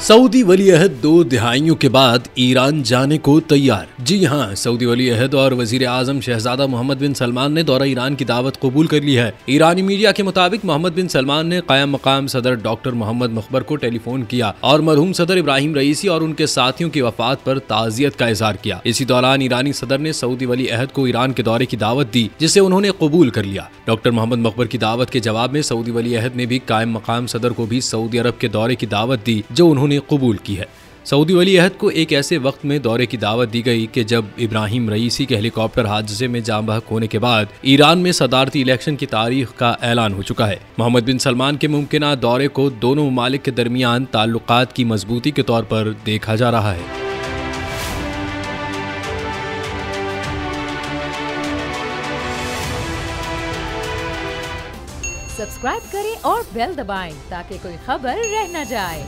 Saudi वली अहद 2 दिहाइयों के बाद Iran जाने को तैयार। जी हां, सऊदी वली अहद और वजीर आजम शहजादा मोहम्मद बिन सलमान ने दौरा ईरान की दावत कबूल कर ली है। ईरानी मीडिया के मुताबिक मोहम्मद बिन सलमान ने कायम मकाम सदर डॉक्टर मोहम्मद मुखबर को टेलीफोन किया और मरहूम सदर इब्राहिम रईसी और उनके साथियों की वफात पर ताजियत का इजहार किया। इसी दौरान ईरानी सदर ने सऊदी वली अहद को ईरान के दौरे की दावत दी, जिसे उन्होंने कबूल कर लिया। डॉक्टर मोहम्मद मुखबर की दावत के जवाब में सऊदी वली अहद ने भी कायम मकाम सदर को भी सऊदी अरब के दौरे की दावत दी, जो उन्होंने कबूल की है। सऊदी वली अहद को एक ऐसे वक्त में दौरे की दावत दी गई कि जब इब्राहिम रईसी के हेलीकॉप्टर हादसे में जाम बहक होने के बाद ईरान में सदारती इलेक्शन की तारीख का ऐलान हो चुका है। मोहम्मद बिन सलमान के मुमकिन दौरे को दोनों ममालिक के दरमियान ताल्लुकात की मजबूती के तौर पर देखा जा रहा है। सब्सक्राइब करें और बेल दबाएं ताकि कोई खबर रह न जाए।